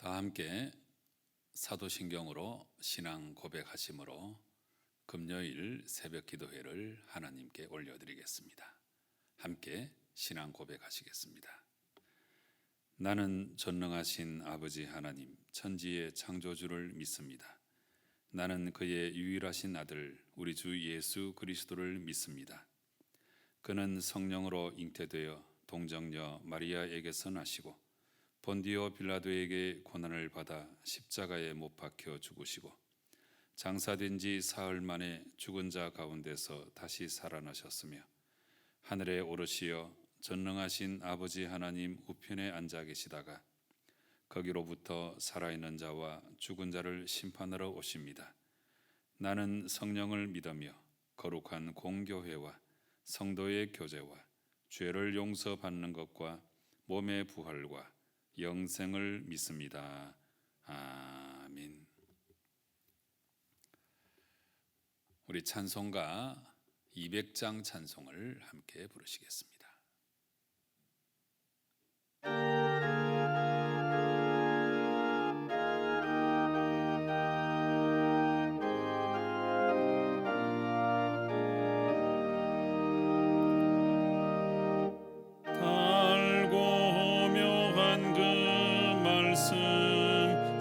다 함께 사도신경으로 신앙 고백하심으로 금요일 새벽 기도회를 하나님께 올려드리겠습니다. 함께 신앙 고백하시겠습니다. 나는 전능하신 아버지 하나님, 천지의 창조주를 믿습니다. 나는 그의 유일하신 아들 우리 주 예수 그리스도를 믿습니다. 그는 성령으로 잉태되어 동정녀 마리아에게서 나시고 본디오 빌라도에게 고난을 받아 십자가에 못 박혀 죽으시고 장사된 지 사흘 만에 죽은 자 가운데서 다시 살아나셨으며 하늘에 오르시어 전능하신 아버지 하나님 우편에 앉아 계시다가 거기로부터 살아있는 자와 죽은 자를 심판하러 오십니다. 나는 성령을 믿으며 거룩한 공교회와 성도의 교제와 죄를 용서받는 것과 몸의 부활과 영생을 믿습니다. 아멘. 우리 찬송가 200장 찬송을 함께 부르시겠습니다.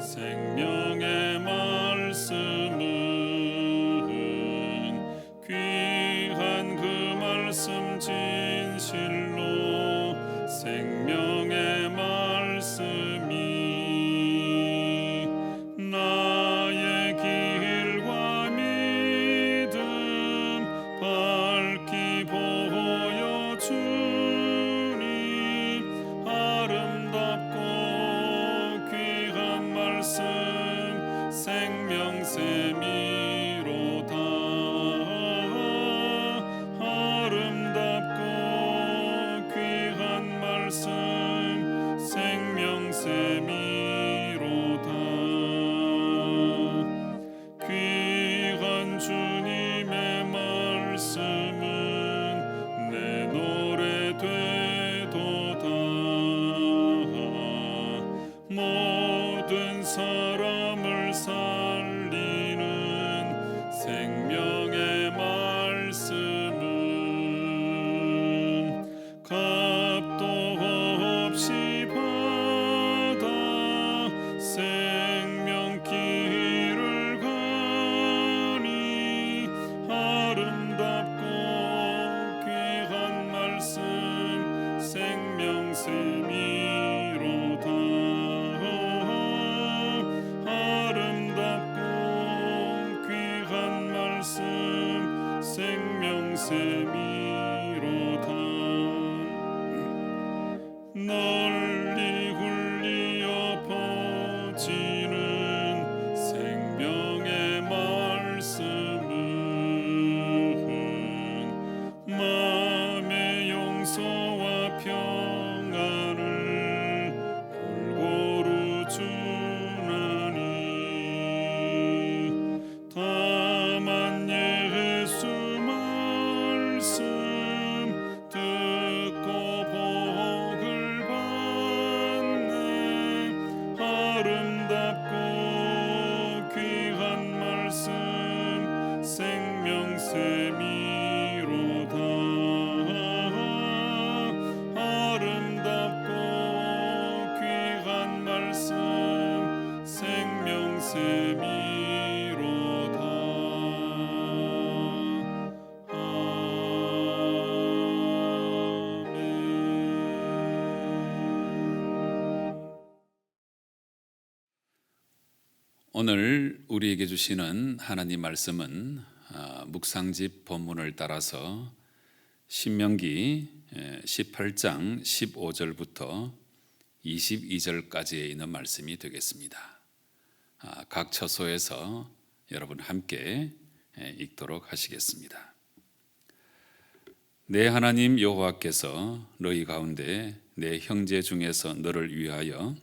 생명의 말씀은 귀한 그 말씀 진실로 생명의 말씀이 나의 길과 믿음 밝히 보여주니 아름답고 귀한 말씀 생명샘이로다. 아름답고 귀한 말씀 생명샘이로다. 귀한 주님의 말씀은 내 노래 되도다. 모든 사람을 살리는 생명의 말씀은 값도 없이 받아 생명길을 가니 아름답고 귀한 말씀 생명샘이로다. 아름답고 귀한 말씀 생명샘이로다. 널리 굴리어 퍼지는 생명의 말씀은 마음의 용서와 평안을 골고루 주나니 다만 예수 말씀 듣고 복을 받네. 아름답고 귀한 말씀 생명샘이로다. 아름답고 귀한 말씀 생명샘이로다. 아멘. 오늘 우리에게 주시는 하나님 말씀은 묵상집 본문을 따라서 신명기 18장 15절부터 22절까지에 있는 말씀이 되겠습니다. 각 처소에서 여러분 함께 읽도록 하시겠습니다. 내 하나님 여호와께서 너희 가운데 내 형제 중에서 너를 위하여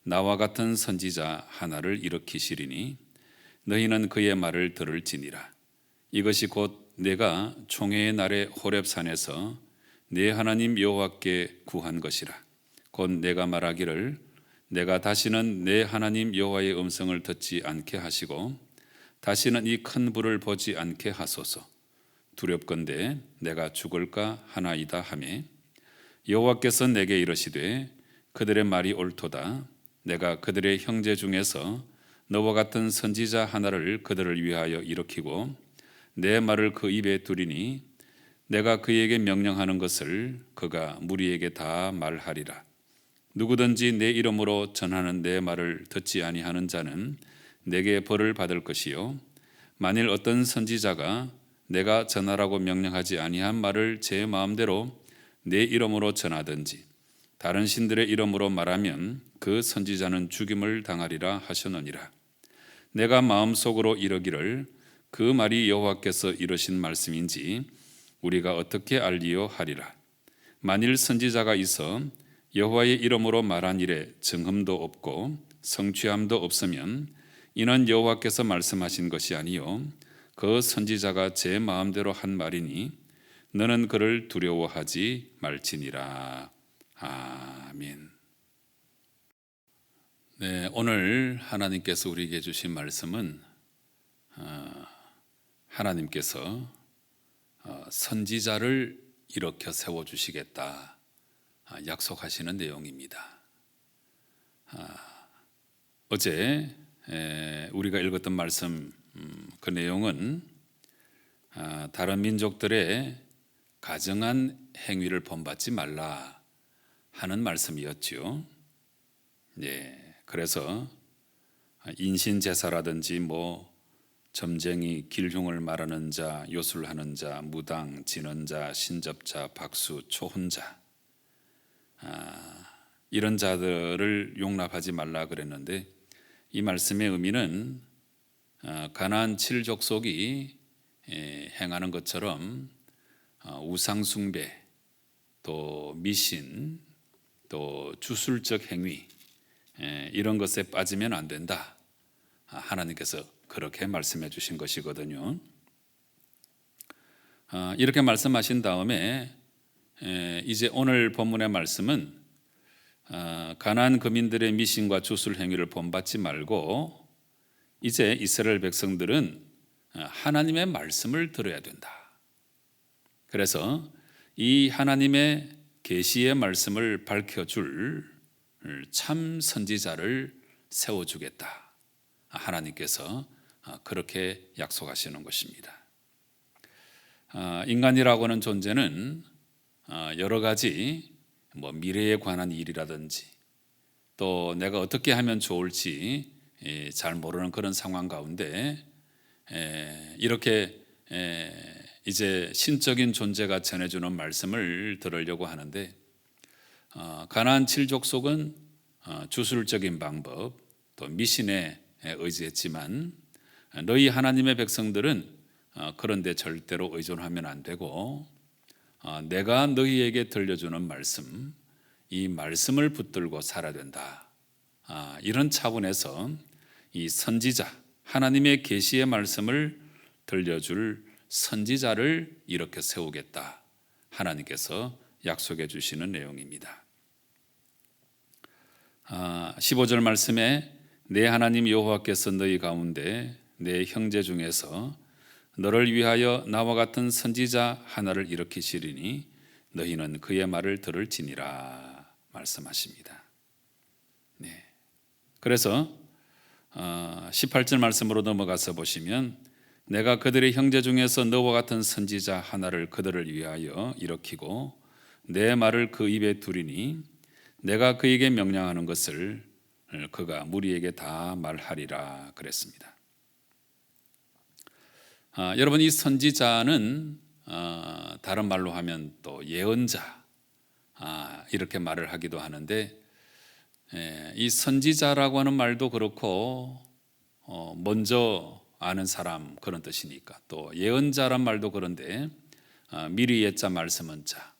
나와 같은 선지자 하나를 일으키시리니 너희는 그의 말을 들을지니라. 이것이 곧 내가 총회의 날에 호렙산에서 내 하나님 여호와께 구한 것이라. 곧 내가 말하기를 내가 다시는 내 하나님 여호와의 음성을 듣지 않게 하시고 다시는 이 큰 불을 보지 않게 하소서. 두렵건대 내가 죽을까 하나이다 하매 여호와께서 내게 이르시되 그들의 말이 옳도다. 내가 그들의 형제 중에서 너와 같은 선지자 하나를 그들을 위하여 일으키고 내 말을 그 입에 두리니 내가 그에게 명령하는 것을 그가 무리에게 다 말하리라. 누구든지 내 이름으로 전하는 내 말을 듣지 아니하는 자는 내게 벌을 받을 것이요 만일 어떤 선지자가 내가 전하라고 명령하지 아니한 말을 제 마음대로 내 이름으로 전하든지 다른 신들의 이름으로 말하면 그 선지자는 죽임을 당하리라 하셨느니라. 내가 마음속으로 이르기를 그 말이 여호와께서 이르신 말씀인지 우리가 어떻게 알리요 하리라. 만일 선지자가 있어 여호와의 이름으로 말한 일에 증흠도 없고 성취함도 없으면 이는 여호와께서 말씀하신 것이 아니요 그 선지자가 제 마음대로 한 말이니 너는 그를 두려워하지 말지니라. 아멘. 네, 오늘 하나님께서 우리에게 주신 말씀은 하나님께서 선지자를 일으켜 세워주시겠다 약속하시는 내용입니다. 어제 우리가 읽었던 말씀 그 내용은 다른 민족들의 가증한 행위를 본받지 말라 하는 말씀이었지요. 예, 그래서 인신제사라든지 점쟁이, 길흉을 말하는 자, 요술하는 자, 무당, 지는 자, 신접자, 박수, 초혼자 이런 자들을 용납하지 말라 그랬는데 이 말씀의 의미는 가나안 7족속이 행하는 것처럼 우상 숭배, 또 미신, 또 주술적 행위 이런 것에 빠지면 안 된다. 하나님께서 그렇게 말씀해 주신 것이거든요. 이렇게 말씀하신 다음에 이제 오늘 본문의 말씀은 가나안 거민들의 미신과 주술 행위를 본받지 말고 이제 이스라엘 백성들은 하나님의 말씀을 들어야 된다. 그래서 이 하나님의 계시의 말씀을 밝혀줄 참 선지자를 세워주겠다. 하나님께서 그렇게 약속하시는 것입니다. 인간이라고 하는 존재는 여러 가지 미래에 관한 일이라든지 또 내가 어떻게 하면 좋을지 잘 모르는 그런 상황 가운데 이렇게 이제 신적인 존재가 전해주는 말씀을 들으려고 하는데 가나안 7족속은 주술적인 방법 또 미신에 의지했지만 너희 하나님의 백성들은 그런데 절대로 의존하면 안 되고 내가 너희에게 들려주는 말씀 이 말씀을 붙들고 살아야 된다. 이런 차원에서 이 선지자 하나님의 계시의 말씀을 들려줄 선지자를 이렇게 세우겠다. 하나님께서 약속해 주시는 내용입니다. 15절 말씀에 내 하나님 여호와께서 너희 가운데 내 형제 중에서 너를 위하여 나와 같은 선지자 하나를 일으키시리니 너희는 그의 말을 들을지니라 말씀하십니다. 네. 그래서 18절 말씀으로 넘어가서 보시면 내가 그들의 형제 중에서 너와 같은 선지자 하나를 그들을 위하여 일으키고 내 말을 그 입에 두리니 내가 그에게 명령하는 것을 그가 무리에게 다 말하리라 그랬습니다. 여러분 이 선지자는 다른 말로 하면 또 예언자 이렇게 말을 하기도 하는데 이 선지자라고 하는 말도 그렇고 먼저 아는 사람 그런 뜻이니까 또 예언자란 말도 그런데 미리 예자 말씀은 자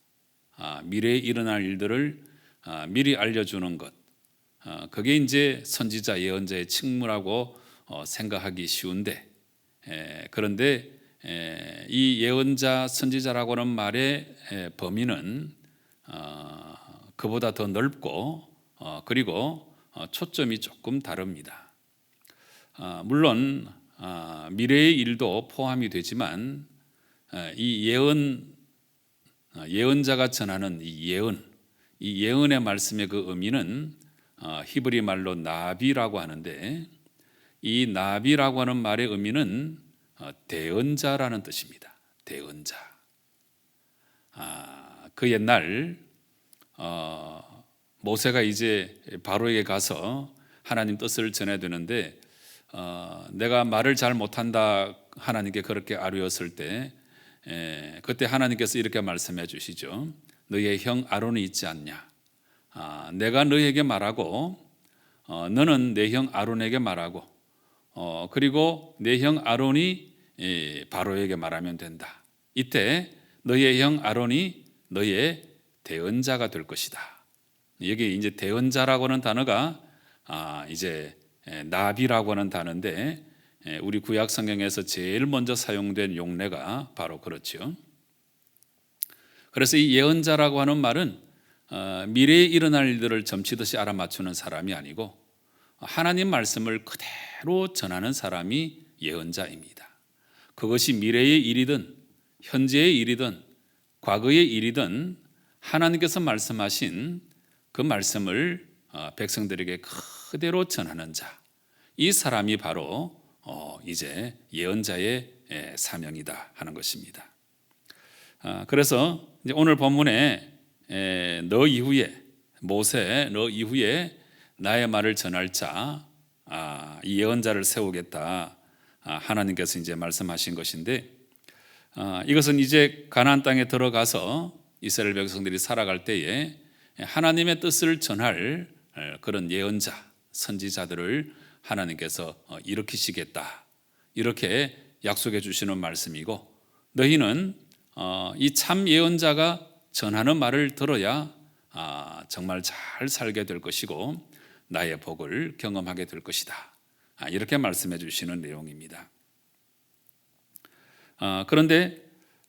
미래에 일어날 일들을 미리 알려주는 것 그게 이제 선지자 예언자의 직무라고 생각하기 쉬운데 그런데 이 예언자 선지자라고 하는 말의 범위는 그보다 더 넓고 그리고 초점이 조금 다릅니다. 물론 미래의 일도 포함이 되지만 이 예언자가 전하는 이 예언의 말씀의 그 의미는 히브리 말로 나비라고 하는데, 이 나비라고 하는 말의 의미는 대언자라는 뜻입니다. 대언자. 그 옛날 모세가 이제 바로에게 가서 하나님 뜻을 전해야 되는데 내가 말을 잘 못한다 하나님께 그렇게 아뢰었을 때 그때 하나님께서 이렇게 말씀해 주시죠. 너희의 형 아론이 있지 않냐? 내가 너희에게 말하고 너는 내 형 아론에게 말하고 그리고 내 형 아론이 바로에게 말하면 된다. 이때 너희의 형 아론이 너희의 대언자가 될 것이다. 여기 이제 대언자라고 하는 단어가 이제 나비라고 하는 단어인데 우리 구약 성경에서 제일 먼저 사용된 용례가 바로 그렇죠. 그래서 이 예언자라고 하는 말은 미래에 일어날 일들을 점치듯이 알아맞추는 사람이 아니고 하나님 말씀을 그대로 전하는 사람이 예언자입니다. 그것이 미래의 일이든 현재의 일이든 과거의 일이든 하나님께서 말씀하신 그 말씀을 백성들에게 그대로 전하는 자, 이 사람이 바로 이제 예언자의 사명이다 하는 것입니다. 그래서 이제 오늘 본문에 너 이후에 모세 너 이후에 나의 말을 전할 자, 이 예언자를 세우겠다 하나님께서 이제 말씀하신 것인데, 이것은 이제 가나안 땅에 들어가서 이스라엘 백성들이 살아갈 때에 하나님의 뜻을 전할 그런 예언자, 선지자들을 하나님께서 일으키시겠다 이렇게 약속해 주시는 말씀이고, 너희는 이 참 예언자가 전하는 말을 들어야 정말 잘 살게 될 것이고 나의 복을 경험하게 될 것이다, 이렇게 말씀해 주시는 내용입니다. 그런데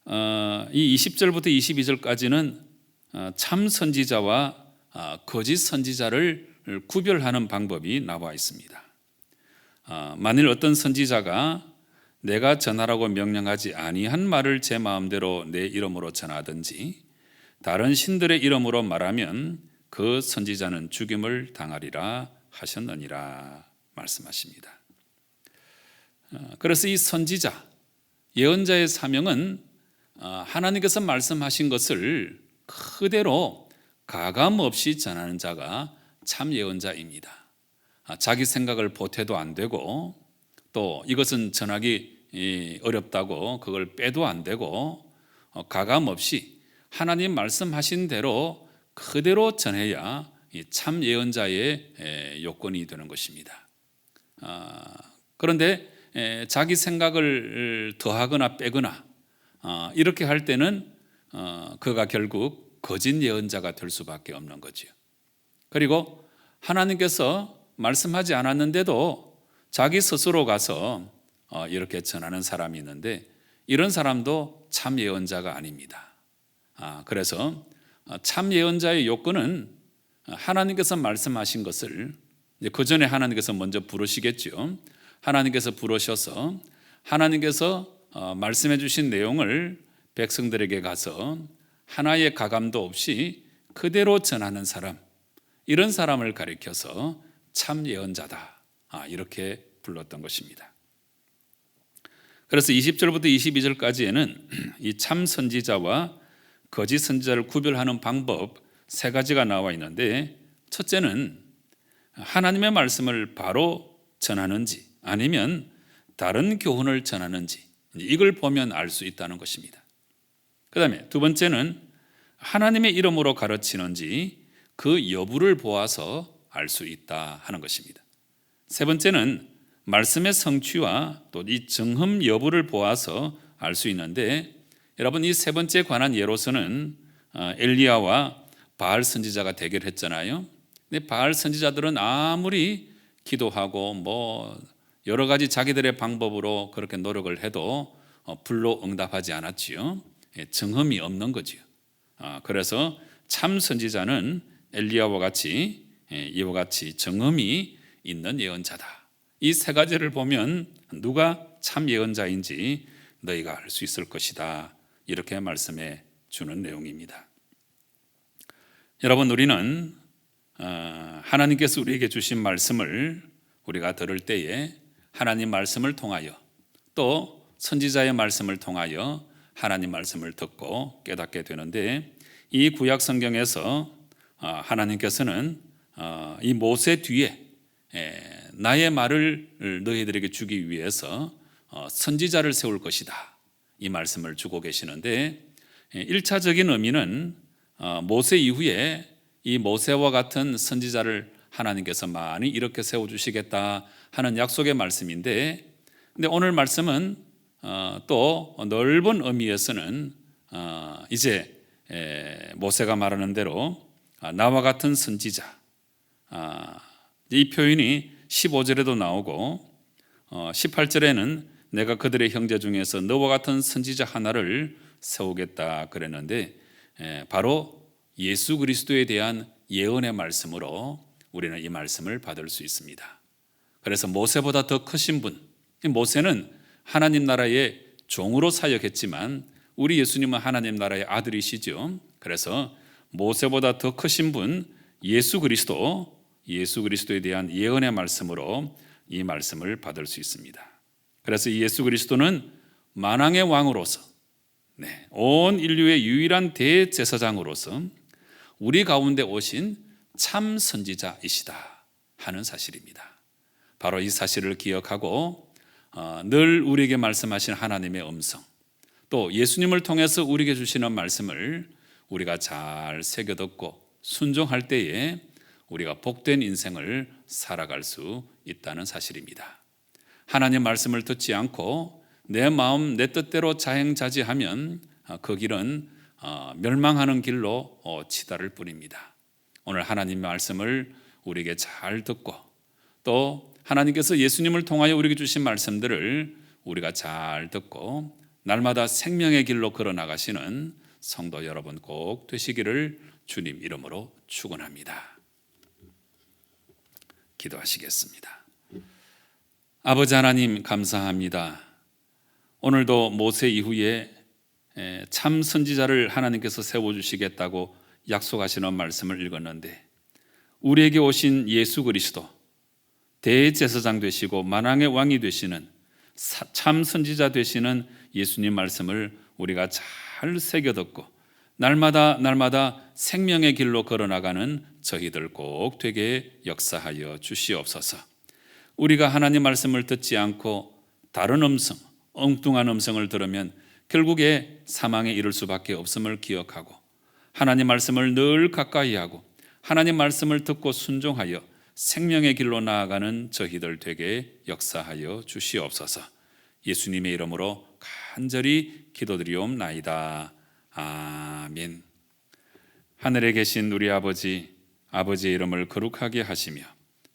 이 20절부터 22절까지는 참 선지자와 거짓 선지자를 구별하는 방법이 나와 있습니다. 만일 어떤 선지자가 내가 전하라고 명령하지 아니한 말을 제 마음대로 내 이름으로 전하든지 다른 신들의 이름으로 말하면 그 선지자는 죽임을 당하리라 하셨느니라 말씀하십니다. 그래서 이 선지자, 예언자의 사명은 하나님께서 말씀하신 것을 그대로 가감 없이 전하는 자가 참 예언자입니다. 자기 생각을 보태도 안 되고 또 이것은 전하기 어렵다고 그걸 빼도 안 되고 가감 없이 하나님 말씀하신 대로 그대로 전해야 참 예언자의 요건이 되는 것입니다. 그런데 자기 생각을 더하거나 빼거나 이렇게 할 때는 그가 결국 거짓 예언자가 될 수밖에 없는 거죠. 그리고 하나님께서 말씀하지 않았는데도 자기 스스로 가서 이렇게 전하는 사람이 있는데 이런 사람도 참 예언자가 아닙니다. 그래서 참 예언자의 요건은 하나님께서 말씀하신 것을 그 전에 하나님께서 먼저 부르시겠죠. 하나님께서 부르셔서 하나님께서 말씀해 주신 내용을 백성들에게 가서 하나의 가감도 없이 그대로 전하는 사람, 이런 사람을 가리켜서 참 예언자다, 이렇게 불렀던 것입니다. 그래서 20절부터 22절까지에는 이 참 선지자와 거짓 선지자를 구별하는 방법 3가지가 나와 있는데, 첫째는 하나님의 말씀을 바로 전하는지 아니면 다른 교훈을 전하는지 이걸 보면 알 수 있다는 것입니다. 그 다음에 두 번째는 하나님의 이름으로 가르치는지 그 여부를 보아서 알 수 있다 하는 것입니다. 세 번째는 말씀의 성취와 또 이 정흠 여부를 보아서 알 수 있는데, 여러분 이 세 번째 관한 예로서는 엘리야와 바알 선지자가 대결했잖아요. 근데 바알 선지자들은 아무리 기도하고 뭐 여러 가지 자기들의 방법으로 그렇게 노력을 해도 불로 응답하지 않았지요. 정흠이 없는 거지요. 그래서 참 선지자는 엘리야와 같이 이와 같이 정음이 있는 예언자다. 이 세 가지를 보면 누가 참 예언자인지 너희가 알 수 있을 것이다. 이렇게 말씀해 주는 내용입니다. 여러분, 우리는 하나님께서 우리에게 주신 말씀을 우리가 들을 때에 하나님 말씀을 통하여 또 선지자의 말씀을 통하여 하나님 말씀을 듣고 깨닫게 되는데, 이 구약 성경에서 하나님께서는 이 모세 뒤에 나의 말을 너희들에게 주기 위해서 선지자를 세울 것이다, 이 말씀을 주고 계시는데, 1차적인 의미는 모세 이후에 이 모세와 같은 선지자를 하나님께서 많이 이렇게 세워주시겠다 하는 약속의 말씀인데, 근데 오늘 말씀은 또 넓은 의미에서는 이제 모세가 말하는 대로 나와 같은 선지자, 이 표현이 15절에도 나오고 18절에는 내가 그들의 형제 중에서 너와 같은 선지자 하나를 세우겠다 그랬는데, 바로 예수 그리스도에 대한 예언의 말씀으로 우리는 이 말씀을 받을 수 있습니다. 그래서 모세보다 더 크신 분, 모세는 하나님 나라의 종으로 사역했지만 우리 예수님은 하나님 나라의 아들이시죠. 그래서 모세보다 더 크신 분 예수 그리스도에 대한 예언의 말씀으로 이 말씀을 받을 수 있습니다. 그래서 이 예수 그리스도는 만왕의 왕으로서, 온 인류의 유일한 대제사장으로서 우리 가운데 오신 참 선지자이시다 하는 사실입니다. 바로 이 사실을 기억하고 늘 우리에게 말씀하신 하나님의 음성, 또 예수님을 통해서 우리에게 주시는 말씀을 우리가 잘 새겨 듣고 순종할 때에 우리가 복된 인생을 살아갈 수 있다는 사실입니다. 하나님 말씀을 듣지 않고 내 마음 내 뜻대로 자행자지하면 그 길은 멸망하는 길로 치달을 뿐입니다. 오늘 하나님 말씀을 우리에게 잘 듣고 또 하나님께서 예수님을 통하여 우리에게 주신 말씀들을 우리가 잘 듣고 날마다 생명의 길로 걸어나가시는 성도 여러분 꼭 되시기를 주님 이름으로 축원합니다. 기도하시겠습니다. 아버지 하나님, 감사합니다. 오늘도 모세 이후에 참 선지자를 하나님께서 세워주시겠다고 약속하시는 말씀을 읽었는데, 우리에게 오신 예수 그리스도 대제사장 되시고 만왕의 왕이 되시는 참 선지자 되시는 예수님 말씀을 우리가 잘 새겨 듣고 날마다 생명의 길로 걸어나가는 저희들 꼭 되게 역사하여 주시옵소서. 우리가 하나님 말씀을 듣지 않고 다른 음성, 엉뚱한 음성을 들으면 결국에 사망에 이를 수밖에 없음을 기억하고 하나님 말씀을 늘 가까이 하고 하나님 말씀을 듣고 순종하여 생명의 길로 나아가는 저희들 되게 역사하여 주시옵소서. 예수님의 이름으로 간절히 기도드리옵나이다. 아멘. 하늘에 계신 우리 아버지, 아버지의 이름을 거룩하게 하시며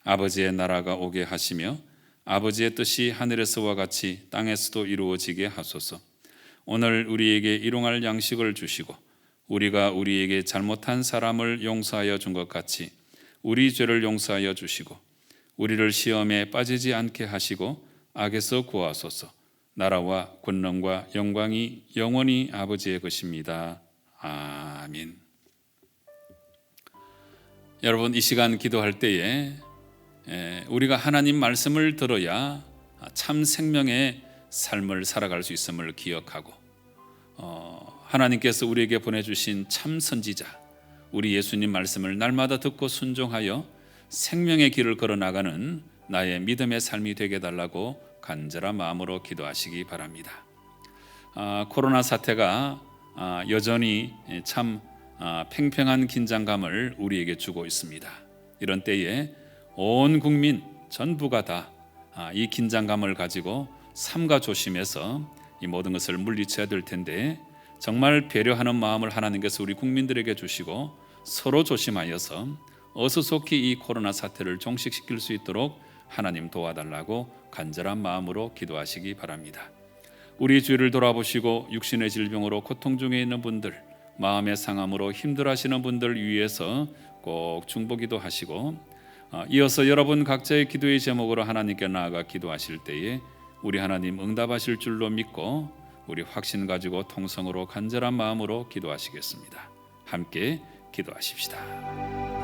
아버지의 나라가 오게 하시며 아버지의 뜻이 하늘에서와 같이 땅에서도 이루어지게 하소서. 오늘 우리에게 일용할 양식을 주시고 우리가 우리에게 잘못한 사람을 용서하여 준 것 같이 우리 죄를 용서하여 주시고 우리를 시험에 빠지지 않게 하시고 악에서 구하소서. 나라와 권능과 영광이 영원히 아버지의 것입니다. 아멘. 여러분, 이 시간 기도할 때에 우리가 하나님 말씀을 들어야 참 생명의 삶을 살아갈 수 있음을 기억하고 하나님께서 우리에게 보내주신 참 선지자 우리 예수님 말씀을 날마다 듣고 순종하여 생명의 길을 걸어나가는 나의 믿음의 삶이 되게 해달라고 간절한 마음으로 기도하시기 바랍니다. 코로나 사태가 여전히 참 팽팽한 긴장감을 우리에게 주고 있습니다. 이런 때에 온 국민 전부가 다 이 긴장감을 가지고 삼가 조심해서 이 모든 것을 물리쳐야 될 텐데, 정말 배려하는 마음을 하나님께서 우리 국민들에게 주시고 서로 조심하여서 어수속히 이 코로나 사태를 종식시킬 수 있도록 하나님 도와달라고 간절한 마음으로 기도하시기 바랍니다. 우리 주위를 돌아보시고 육신의 질병으로 고통 중에 있는 분들, 마음의 상함으로 힘들어하시는 분들 위해서 꼭 중보기도 하시고 이어서 여러분 각자의 기도의 제목으로 하나님께 나아가 기도하실 때에 우리 하나님 응답하실 줄로 믿고 우리 확신 가지고 통성으로 간절한 마음으로 기도하시겠습니다. 함께 기도하십시다.